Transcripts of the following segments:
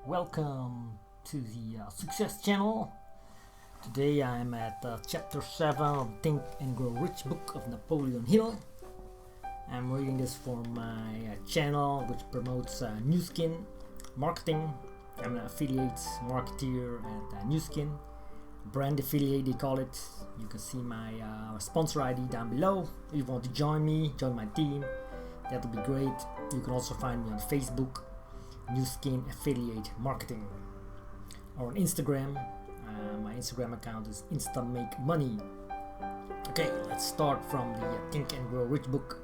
Welcome to the Success Channel. Today I'm at chapter 7 of Think and Grow Rich book of Napoleon Hill. I'm reading this for my channel, which promotes Nu Skin marketing. I'm an affiliate marketeer at Nu Skin, brand affiliate they call it. You can see my sponsor ID down below. If you want to join me, join my team, that would be great. You can also find me on Facebook, Nu Skin Affiliate Marketing, or on Instagram. My Instagram account is InstaMakeMoney. Okay, let's start from the Think and Grow Rich book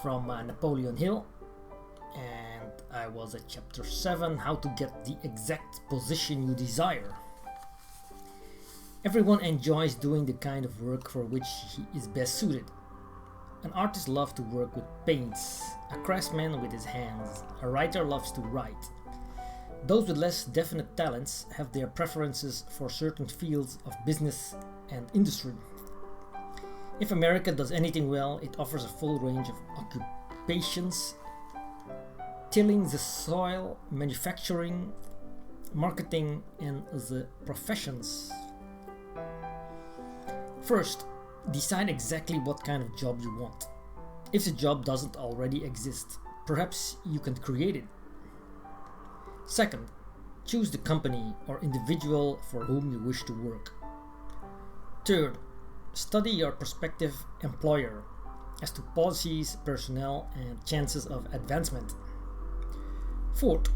from Napoleon Hill, and I was at chapter 7, how to get the exact position you desire. Everyone enjoys doing the kind of work for which he is best suited. An artist loves to work with paints, a craftsman with his hands, a writer loves to write. Those with less definite talents have their preferences for certain fields of business and industry. If America does anything well, it offers a full range of occupations: tilling the soil, manufacturing, marketing, and the professions. First, decide exactly what kind of job you want. If the job doesn't already exist, perhaps you can create it. Second, choose the company or individual for whom you wish to work. Third, study your prospective employer as to policies, personnel, and chances of advancement. Fourth,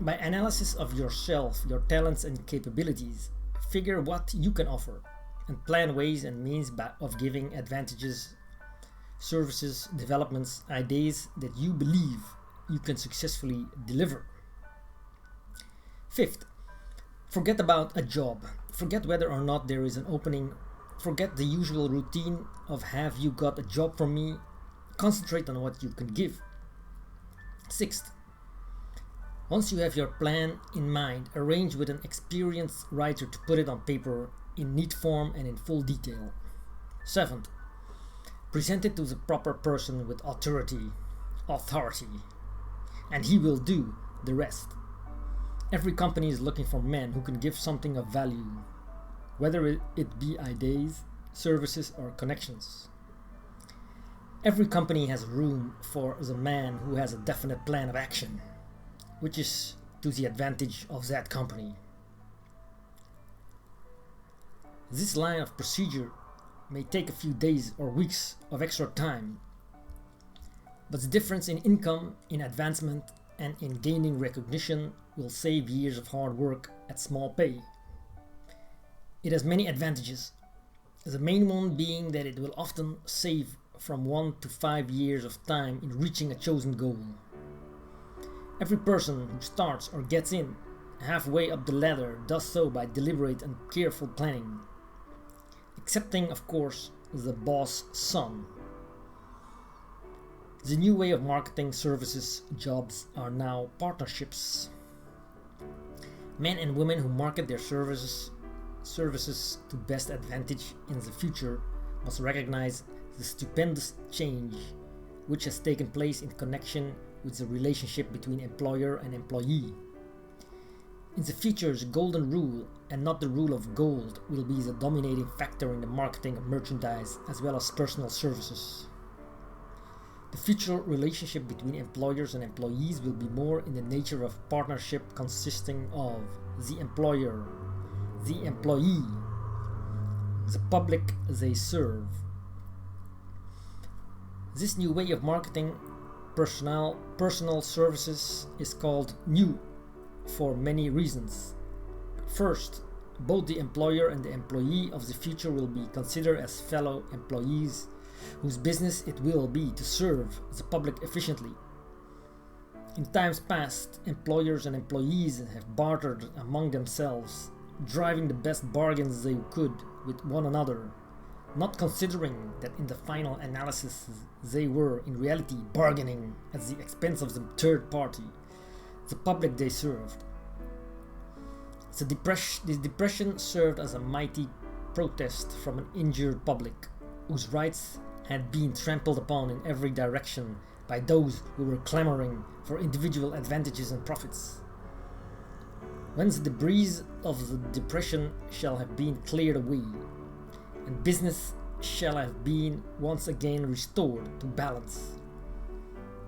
by analysis of yourself, your talents and capabilities, figure what you can offer and plan ways and means of giving advantages, services, developments, ideas that you believe you can successfully deliver. Fifth, forget about a job. Forget whether or not there is an opening. Forget the usual routine of "have you got a job for me?" Concentrate on what you can give. Sixth, once you have your plan in mind, arrange with an experienced writer to put it on paper in neat form and in full detail. Seventh, present it to the proper person with authority, and he will do the rest. Every company is looking for men who can give something of value, whether it be ideas, services, or connections. Every company has room for the man who has a definite plan of action, which is to the advantage of that company. This line of procedure may take a few days or weeks of extra time, but the difference in income, in advancement, and in gaining recognition will save years of hard work at small pay. It has many advantages, the main one being that it will often save from 1 to 5 years of time in reaching a chosen goal. Every person who starts or gets in halfway up the ladder does so by deliberate and careful planning, excepting, of course, the boss son. The new way of marketing services jobs are now partnerships. Men and women who market their services to best advantage in the future must recognize the stupendous change which has taken place in connection with the relationship between employer and employee. In the future, the golden rule, and not the rule of gold, will be the dominating factor in the marketing of merchandise as well as personal services. The future relationship between employers and employees will be more in the nature of partnership consisting of the employer, the employee, the public they serve. This new way of marketing personal services is called new for many reasons. First, both the employer and the employee of the future will be considered as fellow employees whose business it will be to serve the public efficiently. In times past, employers and employees have bartered among themselves, driving the best bargains they could with one another, not considering that in the final analysis they were in reality bargaining at the expense of the third party, the public they served. This depression served as a mighty protest from an injured public, whose rights had been trampled upon in every direction by those who were clamoring for individual advantages and profits. Whence the breeze of the depression shall have been cleared away, and business shall have been once again restored to balance.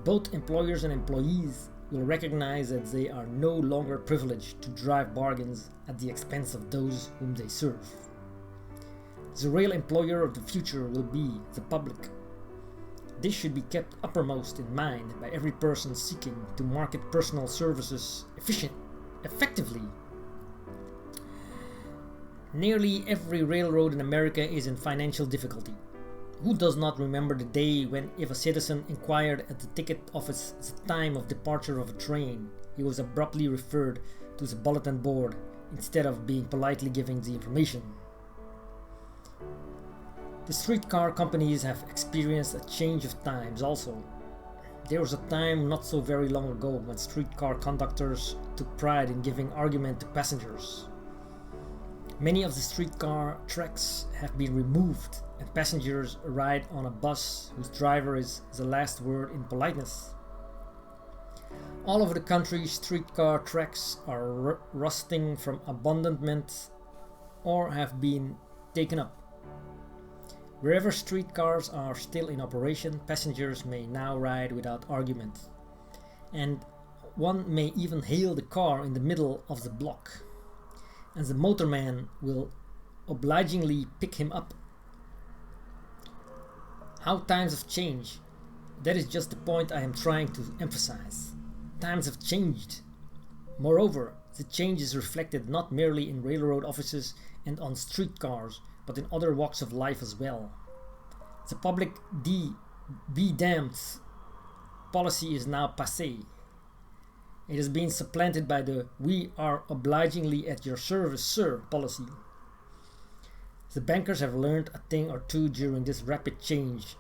Both employers and employees will recognize that they are no longer privileged to drive bargains at the expense of those whom they serve. The real employer of the future will be the public. This should be kept uppermost in mind by every person seeking to market personal services effectively. Nearly every railroad in America is in financial difficulty. Who does not remember the day when, if a citizen inquired at the ticket office the time of departure of a train, he was abruptly referred to the bulletin board instead of being politely given the information? The streetcar companies have experienced a change of times also. There was a time not so very long ago when streetcar conductors took pride in giving argument to passengers. Many of the streetcar tracks have been removed and passengers ride on a bus whose driver is the last word in politeness. All over the country, streetcar tracks are rusting from abandonment or have been taken up. Wherever streetcars are still in operation, passengers may now ride without argument, and one may even hail the car in the middle of the block, and the motorman will obligingly pick him up. How times have changed! That is just the point I am trying to emphasize. Times have changed. Moreover, the change is reflected not merely in railroad offices and on streetcars, but in other walks of life as well. The public be damned policy is now passé. It has been supplanted by the "we are obligingly at your service, sir" policy. The bankers have learned a thing or two during this rapid change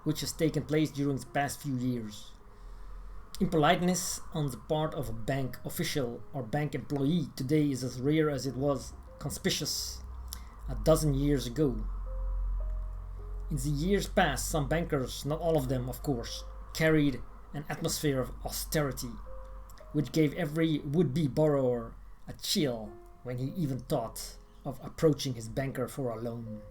which has taken place during the past few years. Impoliteness on the part of a bank official or bank employee today is as rare as it was conspicuous a dozen years ago. In the years past, some bankers, not all of them of course, carried an atmosphere of austerity, which gave every would-be borrower a chill when he even thought of approaching his banker for a loan.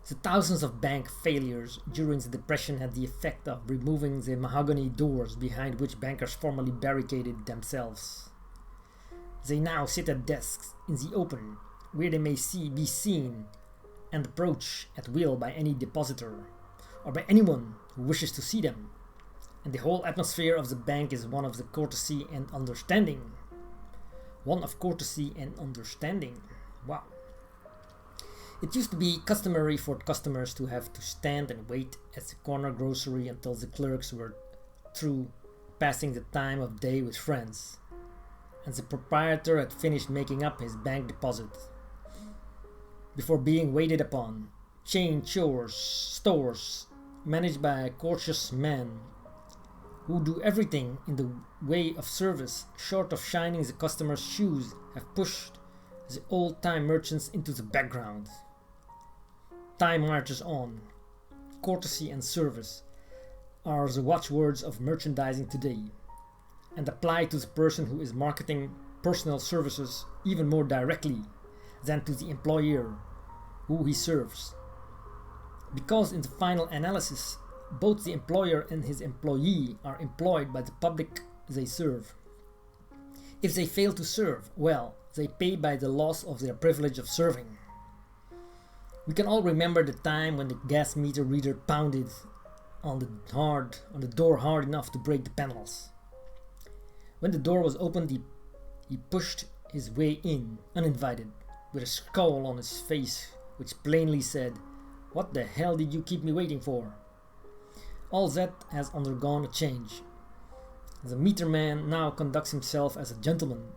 The thousands of bank failures during the Depression had the effect of removing the mahogany doors behind which bankers formerly barricaded themselves. They now sit at desks in the open, where they may be seen and approached at will by any depositor, or by anyone who wishes to see them, and the whole atmosphere of the bank is one of the courtesy and understanding. One of courtesy and understanding. Wow. It used to be customary for customers to have to stand and wait at the corner grocery until the clerks were through passing the time of day with friends, and the proprietor had finished making up his bank deposit, before being waited upon. Chain stores managed by courteous men who do everything in the way of service short of shining the customer's shoes have pushed the old-time merchants into the background. Time marches on. Courtesy and service are the watchwords of merchandising today, and apply to the person who is marketing personal services even more directly than to the employer who he serves. Because in the final analysis, both the employer and his employee are employed by the public they serve. If they fail to serve, well, they pay by the loss of their privilege of serving. We can all remember the time when the gas meter reader pounded on the door hard enough to break the panels. When the door was opened, he pushed his way in, uninvited, with a scowl on his face which plainly said, "What the hell did you keep me waiting for?" All that has undergone a change. The meter man now conducts himself as a gentleman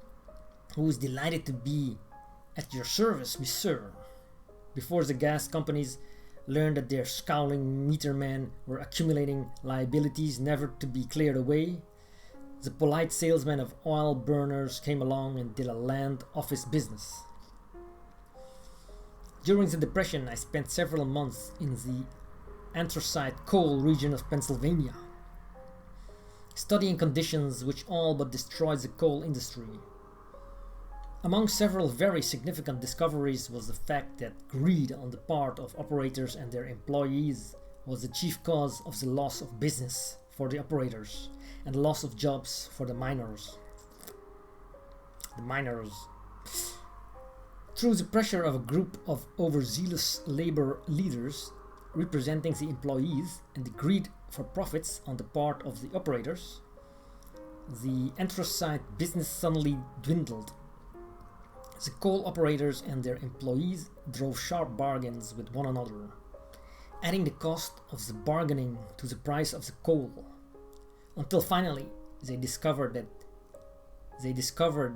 who is delighted to be at your service, monsieur. Before the gas companies learned that their scowling meter men were accumulating liabilities never to be cleared away, the polite salesman of oil burners came along and did a land office business. During the Depression, I spent several months in the anthracite coal region of Pennsylvania, studying conditions which all but destroyed the coal industry. Among several very significant discoveries was the fact that greed on the part of operators and their employees was the chief cause of the loss of business for the operators and the loss of jobs for the miners. Through the pressure of a group of overzealous labor leaders representing the employees and the greed for profits on the part of the operators, the anthracite business suddenly dwindled. The coal operators and their employees drove sharp bargains with one another, adding the cost of the bargaining to the price of the coal, until finally they discovered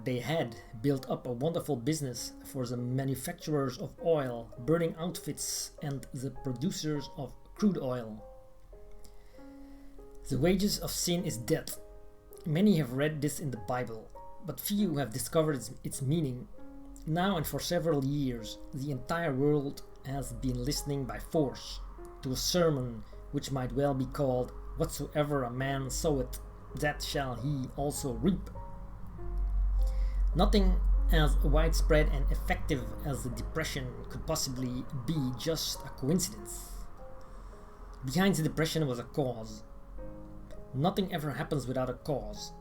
they had built up a wonderful business for the manufacturers of oil, burning outfits, and the producers of crude oil. The wages of sin is death. Many have read this in the Bible, but few have discovered its meaning. Now and for several years, the entire world has been listening by force to a sermon which might well be called, "Whatsoever a man soweth, that shall he also reap." Nothing as widespread and effective as the Depression could possibly be just a coincidence. Behind the Depression was a cause. Nothing ever happens without a cause.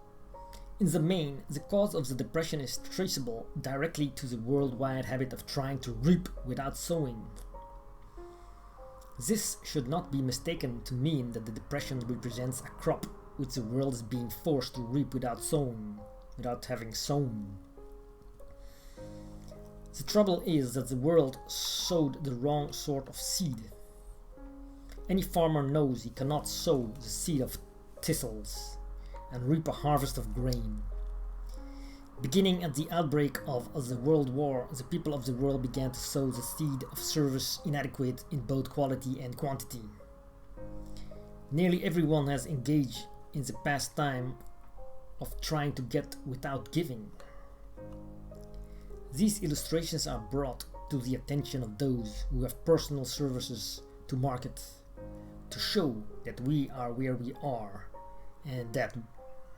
In the main, the cause of the Depression is traceable directly to the worldwide habit of trying to reap without sowing. This should not be mistaken to mean that the Depression represents a crop which the world is being forced to reap without sowing, without having sown. The trouble is that the world sowed the wrong sort of seed. Any farmer knows he cannot sow the seed of thistles and reap a harvest of grain. Beginning at the outbreak of the World War, the people of the world began to sow the seed of service inadequate in both quality and quantity. Nearly everyone has engaged in the pastime of trying to get without giving. These illustrations are brought to the attention of those who have personal services to market, to show that we are where we are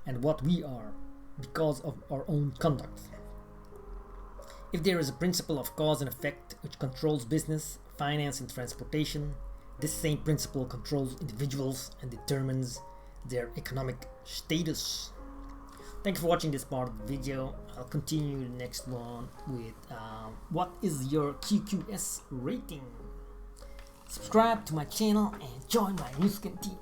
and what we are because of our own conduct. If there is a principle of cause and effect which controls business, finance, and transportation, this same principle controls individuals and determines their economic status. Thank you for watching this part of the video. I'll continue the next one with what is your QQS rating? Subscribe to my channel and join my new skin team.